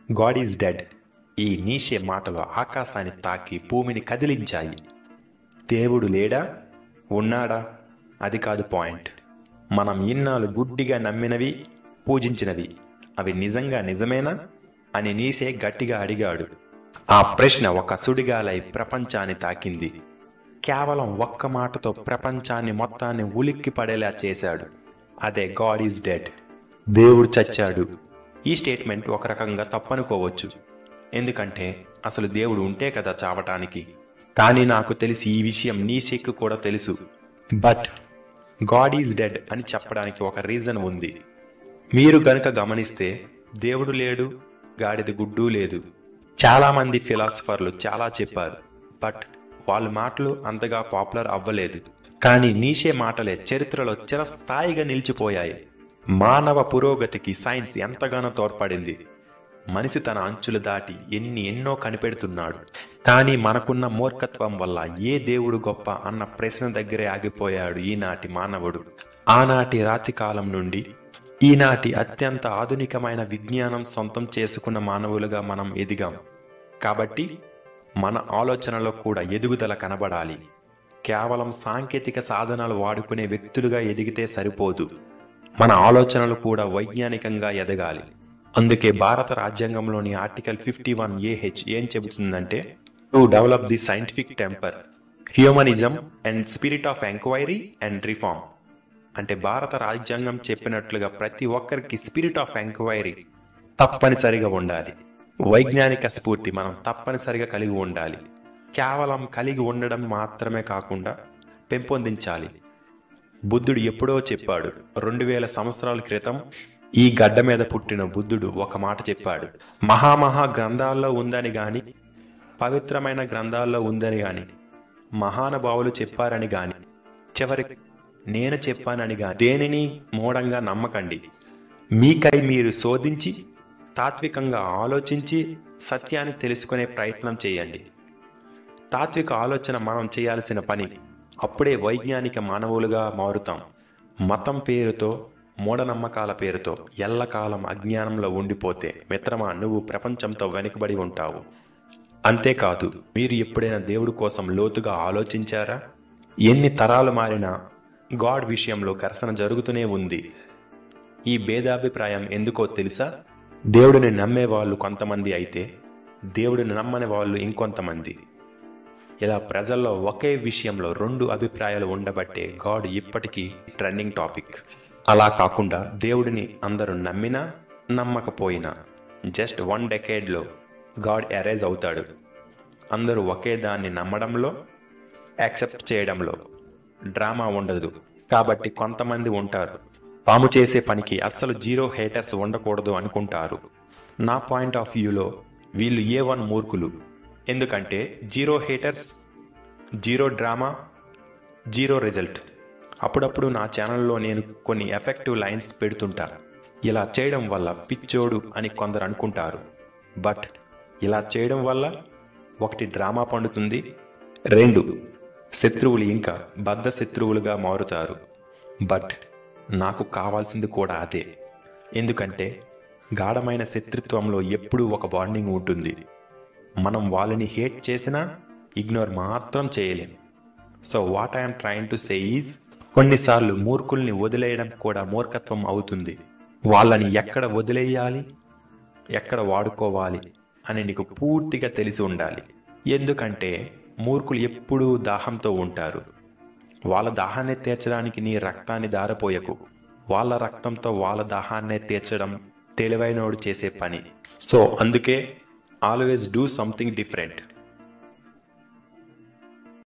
God is dead. ఈ Nietzsche మాటలు ఆకాశాన్ని తాకి భూమిని కదిలించాయి. దేవుడు లేడా, ఉన్నాడా? అది కాదు పాయింట్. మనం ఇన్నాళ్ళు గుడ్డిగా నమ్మినవి, పూజించినవి, అవి నిజంగా నిజమేనా అని నీసే గట్టిగా అడిగాడు. ఆ ప్రశ్న ఒక సుడిగాలై ప్రపంచాన్ని తాకింది. కేవలం ఒక్క మాటతో ప్రపంచాన్ని మొత్తాన్ని ఉలిక్కి పడేలా చేశాడు. అదే గాడ్ ఈజ్ డెడ్. దేవుడు చచ్చాడు. ఈ స్టేట్మెంట్ ఒక రకంగా తప్పనుకోవచ్చు, ఎందుకంటే అసలు దేవుడు ఉంటే కదా చావటానికి. కానీ నాకు తెలిసి ఈ విషయం నీసేకు కూడా తెలుసు. బట్ గాడ్ ఈజ్ డెడ్ అని చెప్పడానికి ఒక రీజన్ ఉంది. మీరు గనుక గమనిస్తే దేవుడు లేడు, గాడిద గుడ్డు లేదు. చాలా మంది ఫిలాసఫర్లు చాలా చెప్పారు, బట్ వాళ్ళ మాటలు అంతగా పాపులర్ అవ్వలేదు. కానీ నీషే మాటలే చరిత్రలో చిరస్థాయిగా నిలిచిపోయాయి. మానవ పురోగతికి సైన్స్ ఎంతగానో తోడ్పడింది. మనిషి తన అంచులు దాటి ఎన్నో కనిపెడుతున్నాడు. కానీ మనకున్న మూర్ఖత్వం వల్ల ఏ దేవుడు గొప్ప అన్న ప్రశ్న దగ్గరే ఆగిపోయాడు ఈనాటి మానవుడు. ఆనాటి రాతి కాలం నుండి ఈనాటి అత్యంత ఆధునికమైన విజ్ఞానం సొంతం చేసుకున్న మానవులుగా మనం ఎదిగాం. కాబట్టి మన ఆలోచనలో కూడా ఎదుగుదల కనబడాలి. కేవలం సాంకేతిక సాధనాలు వాడుకునే వ్యక్తులుగా ఎదిగితే సరిపోదు. మన ఆలోచనలు కూడా వైజ్ఞానికంగా ఎదగాలి. అందుకే భారత రాజ్యాంగంలోని ఆర్టికల్ 51AH ఏం చెబుతుందంటే, to develop the scientific temper, humanism and spirit of enquiry and reform. అంటే భారత రాజ్యాంగం చెప్పినట్లుగా ప్రతి ఒక్కరికి స్పిరిట్ ఆఫ్ ఎంక్వైరీ తప్పనిసరిగా ఉండాలి. వైజ్ఞానిక స్ఫూర్తి మనం తప్పనిసరిగా కలిగి ఉండాలి. కేవలం కలిగి ఉండడం మాత్రమే కాకుండా పెంపొందించాలి. బుద్ధుడు ఎప్పుడో చెప్పాడు. 2000 సంవత్సరాల క్రితం ఈ గడ్డ మీద పుట్టిన బుద్ధుడు ఒక మాట చెప్పాడు. మహామహా గ్రంథాల్లో ఉందని గాని, పవిత్రమైన గ్రంథాల్లో ఉందని గాని, మహానుభావులు చెప్పారని గాని, చివరి నేను చెప్పానని గాని దేనిని మూఢంగా నమ్మకండి. మీకై మీరు శోధించి తాత్వికంగా ఆలోచించి సత్యాన్ని తెలుసుకునే ప్రయత్నం చేయండి. తాత్విక ఆలోచన మనం చేయాల్సిన పని. అప్పుడే వైజ్ఞానిక మానవులుగా మారుతాం. మతం పేరుతో, మూఢనమ్మకాల పేరుతో ఎల్లకాలం అజ్ఞానంలో ఉండిపోతే మిత్రమా, నువ్వు ప్రపంచంతో వెనుకబడి ఉంటావు. అంతేకాదు, మీరు ఎప్పుడైనా దేవుడి కోసం లోతుగా ఆలోచించారా? ఎన్ని తరాలు మారినా గాడ్ విషయంలో ఘర్షణ జరుగుతూనే ఉంది. ఈ భేదాభిప్రాయం ఎందుకో తెలుసా? దేవుడిని నమ్మే వాళ్ళు కొంతమంది అయితే దేవుడిని నమ్మని వాళ్ళు ఇంకొంతమంది. ఇలా ప్రజల్లో ఒకే విషయంలో 2 అభిప్రాయాలు ఉండబట్టే గాడ్ ఇప్పటికీ ట్రెండింగ్ టాపిక్. అలా కాకుండా దేవుడిని అందరూ నమ్మినా నమ్మకపోయినా జస్ట్ 1 డెకేడ్లో గాడ్ ఎరేజ్ అవుతాడు. అందరూ ఒకే దాన్ని నమ్మడంలో, యాక్సెప్ట్ చేయడంలో డ్రామా ఉండదు. కాబట్టి కొంతమంది ఉంటారు, తాము చేసే పనికి అస్సలు 0 హేటర్స్ ఉండకూడదు అనుకుంటారు. నా పాయింట్ ఆఫ్ వ్యూలో వీళ్ళు A1 మూర్ఖులు. ఎందుకంటే 0 హేటర్స్, 0 డ్రామా, 0 రిజల్ట్. అప్పుడప్పుడు నా ఛానల్లో నేను కొన్ని ఎఫెక్టివ్ లైన్స్ పెడుతుంటా. ఇలా చేయడం వల్ల పిచ్చోడు అని కొందరు అనుకుంటారు. బట్ ఇలా చేయడం వల్ల 1 డ్రామా పండుతుంది, 2 శత్రువులు ఇంకా బద్ధ శత్రువులుగా మారుతారు. బట్ నాకు కావాల్సింది కూడా అదే. ఎందుకంటే గాఢమైన శత్రుత్వంలో ఎప్పుడూ ఒక వార్నింగ్ ఉంటుంది. మనం వాళ్ళని హేట్ చేసినా ఇగ్నోర్ మాత్రం చేయలేం. So what I'm trying to say is, కొన్నిసార్లు మూర్ఖుల్ని వదిలేయడం కూడా మూర్ఖత్వం అవుతుంది. వాళ్ళని ఎక్కడ వదిలేయాలి, ఎక్కడ వాడుకోవాలి అని నీకు పూర్తిగా తెలిసి ఉండాలి. ఎందుకంటే మూర్ఖులు ఎప్పుడూ దాహంతో ఉంటారు. వాళ్ళ దాహాన్ని తీర్చడానికి నీ రక్తాన్ని దారపోయకు. వాళ్ళ రక్తంతో వాళ్ళ దాహాన్ని తీర్చడం తెలివైనోడు చేసే పని. సో అందుకే ఆల్వేస్ డూ సంథింగ్ డిఫరెంట్.